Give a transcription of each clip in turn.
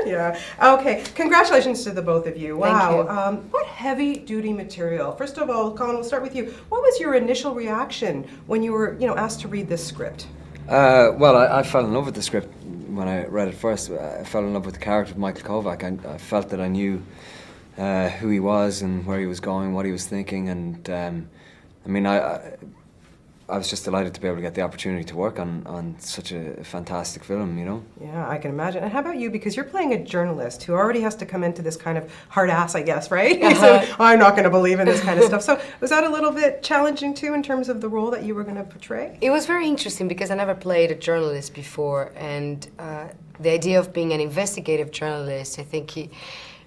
Yeah. Okay. Congratulations to the both of you. Wow. Thank you. What heavy-duty material. First of all, Colin, we'll start with you. What was your initial reaction when you were, asked to read this script? Well, I fell in love with the script when I read it first. I fell in love with the character of Michael Kovac. I felt that I knew who he was and where he was going, what he was thinking, and I mean, I was just delighted to be able to get the opportunity to work on such a fantastic film, Yeah, I can imagine. And how about you? Because you're playing a journalist who already has to come into this kind of hard ass, I guess, right? So I'm not going to believe in this kind of stuff. So was that a little bit challenging too in terms of the role that you were going to portray? It was very interesting because I never played a journalist before, and the idea of being an investigative journalist, I think it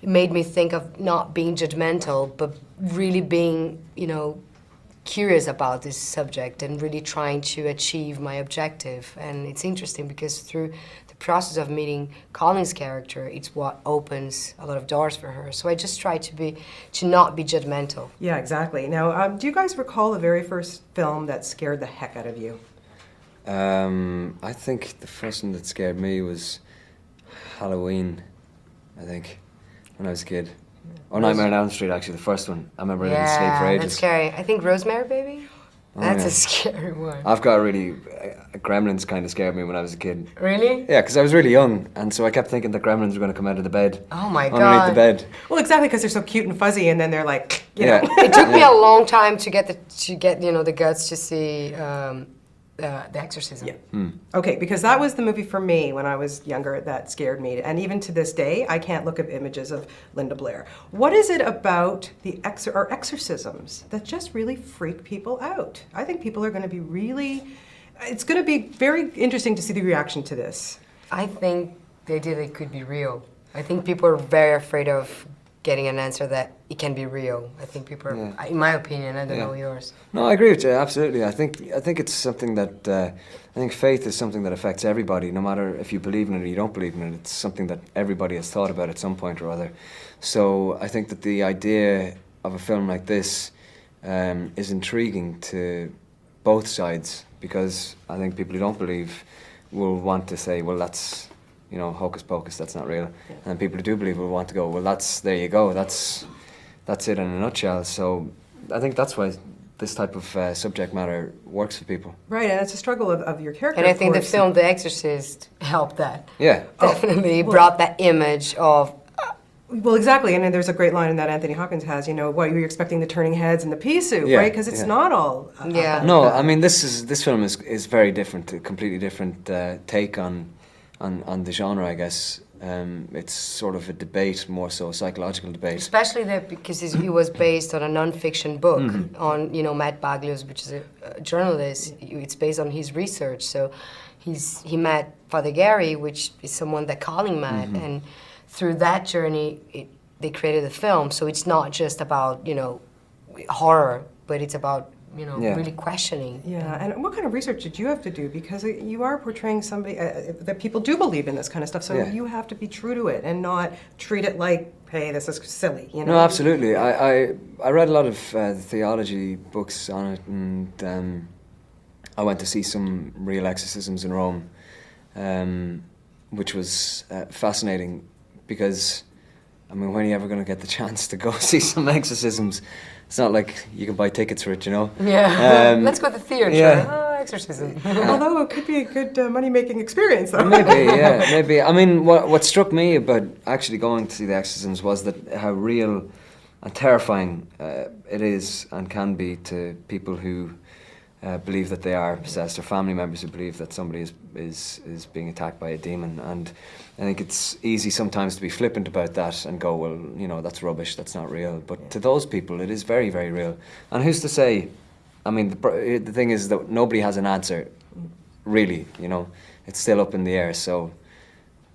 made me think of not being judgmental, but really being, curious about this subject and really trying to achieve my objective. And it's interesting because through the process of meeting Colin's character, it's what opens a lot of doors for her. So I just try to not be judgmental. Yeah, exactly. Now, do you guys recall the very first film that scared the heck out of you? I think the first one that scared me was Halloween, I think, when I was a kid. Or Nightmare on Elm Street, actually, the first one. I remember I didn't sleep for ages. That's scary. I think Rosemary Baby? Oh, That's yeah. a scary one. I've got Gremlins kind of scared me when I was a kid. Really? Yeah, because I was really young, and so I kept thinking that Gremlins were going to come out of the bed. Oh my God. Underneath the bed. Well, exactly, because they're so cute and fuzzy, and then they're like, you know. It took me a long time to get the guts to see The Exorcism. Yeah. Okay, because that was the movie for me when I was younger that scared me. And even to this day, I can't look at images of Linda Blair. What is it about the exorcisms that just really freak people out? I think people are going to be it's going to be very interesting to see the reaction to this. I think the idea that it could be real. I think people are very afraid of getting an answer that it can be real. I think people are, in my opinion, I don't know yours. No, I agree with you, absolutely. I think it's something that, I think faith is something that affects everybody, no matter if you believe in it or you don't believe in it. It's something that everybody has thought about at some point or other. So I think that the idea of a film like this is intriguing to both sides, because I think people who don't believe will want to say, well, that's, hocus pocus, that's not real. Yeah. And people who do believe will want to go, well, there you go, that's it in a nutshell. So I think that's why this type of subject matter works for people. Right, and it's a struggle of your character. And I think the film The Exorcist helped that. Yeah. Definitely brought that image of... Well, exactly, and then there's a great line in that Anthony Hopkins has, what you're expecting, the turning heads and the pea soup, right? Because it's not all... No, I mean, this film is very different, a completely different take on the genre, I guess. It's sort of a debate, more so a psychological debate. Especially because it was based on a non-fiction book on, Matt Baglios, which is a journalist. It's based on his research. So he met Father Gary, which is someone that Colin met, and through that journey, they created a film. So it's not just about, horror, but it's about really questioning. Yeah, and what kind of research did you have to do? Because you are portraying somebody that people do believe in this kind of stuff, so you have to be true to it and not treat it like, hey, this is silly, No, absolutely. I read a lot of theology books on it, and I went to see some real exorcisms in Rome, which was fascinating, because, I mean, when are you ever going to get the chance to go see some exorcisms? It's not like you can buy tickets for it, Yeah. Let's go to the theater. Yeah. Oh, exorcism. Although it could be a good money-making experience, though. Maybe, yeah, maybe. I mean, what struck me about actually going to see the exorcisms was that how real and terrifying it is and can be to people who believe that they are possessed, or family members who believe that somebody is being attacked by a demon. And I think it's easy sometimes to be flippant about that and go, well, that's rubbish, that's not real. But to those people, it is very, very real. And who's to say? I mean, the thing is that nobody has an answer, really. It's still up in the air. So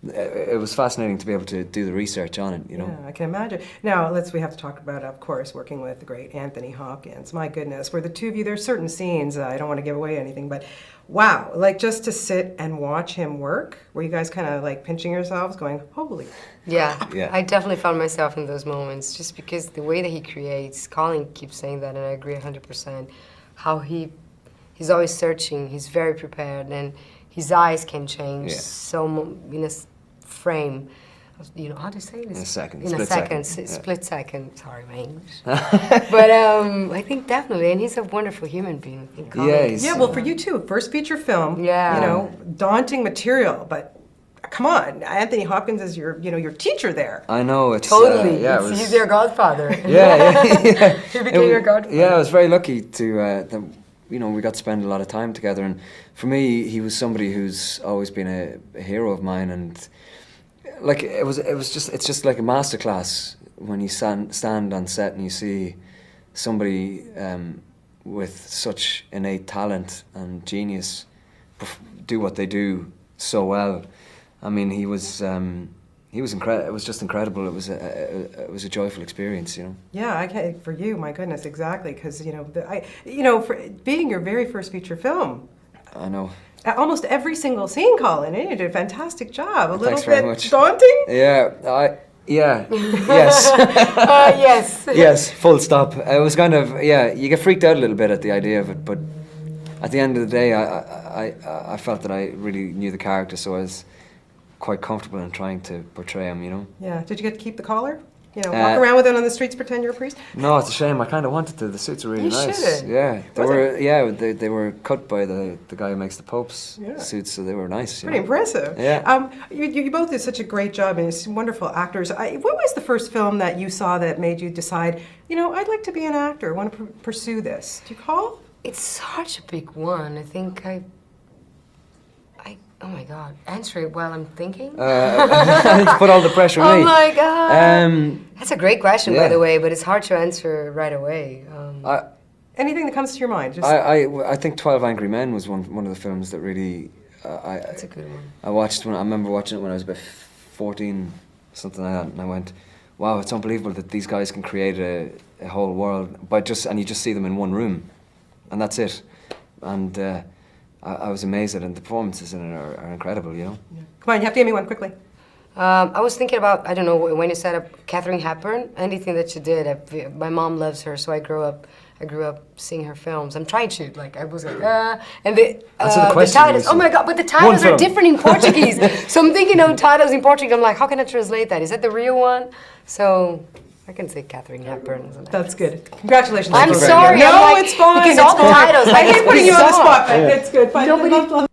it was fascinating to be able to do the research on it, Yeah, I can imagine. Now, we have to talk about, of course, working with the great Anthony Hopkins. My goodness, for the two of you, there's certain scenes, I don't want to give away anything, but wow, just to sit and watch him work, were you guys kind of pinching yourselves, going, holy... Yeah, I definitely found myself in those moments, just because the way that he creates, Colin keeps saying that, and I agree 100%, how he's always searching, he's very prepared, and his eyes can change so in a frame. you know, how do you say this? In a second. In a Split second. second. Yeah. Split second. Sorry, my English. But I think definitely, and he's a wonderful human being. I think Colin Yeah, is, Yeah, well, for you too, first feature film. Yeah. You know, daunting material, but come on, Anthony Hopkins is your, you know, your teacher there. I know, it's... Totally. yeah, it was, He's their godfather. yeah. He became your godfather. Yeah, I was very lucky to, that, you know, we got to spend a lot of time together. And for me, he was somebody who's always been a hero of mine. And like, it's just like a masterclass when you stand on set and you see somebody with such innate talent and genius do what they do so well. I mean, he was incredible. It was just incredible. It was a joyful experience, you know. Yeah, I can't, for you, my goodness, exactly, because you know, for being your very first feature film. I know. Almost every single scene, Colin, you did a fantastic job. A little Thanks very bit much. daunting. Yeah, yes. Yes. Yes, full stop. It was kind of, yeah, you get freaked out a little bit at the idea of it, but at the end of the day, I felt that I really knew the character, so I was quite comfortable in trying to portray him, you know. Yeah. Did you get to keep the collar? You know, walk around with it on the streets, pretend you're a priest? No, it's a shame. I kind of wanted to. The suits are really You nice. should've. Yeah, they were cut by the guy who makes the Pope's suits, so they were nice. Pretty impressive. Yeah. You both did such a great job, and you're wonderful actors. What was the first film that you saw that made you decide, you know, I'd like to be an actor, I want to pursue this? Do you recall? It's such a big one. I think oh my God, answer it while I'm thinking. Put all the pressure on Oh me. my God. That's a great question, by yeah. the way, but it's hard to answer right away. Anything that comes to your mind? Just I think 12 Angry Men was one of the films that really That's a good one. I remember watching it when I was about 14, something like that, and I went, wow, it's unbelievable that these guys can create a whole world and you just see them in one room, and that's it. And I was amazed at it, and the performances in it are incredible, you know. yeah. Come on, you have to give me one quickly. I was thinking about, I don't know, when you said Katharine Hepburn, anything that she did. My mom loves her, so I grew up seeing her films. I'm trying to, like, I was like, and the titles, oh my God, but the titles are different in Portuguese. So I'm thinking of titles in Portuguese, I'm like, how can I translate that? Is that the real one? So I can say Katharine Hepburn. That's good. Congratulations. I'm sorry. No, I'm like, it's fine. Because It's all the fine. titles, I like, hate putting you on the bizarre. spot, but it's good. Fine. Nobody-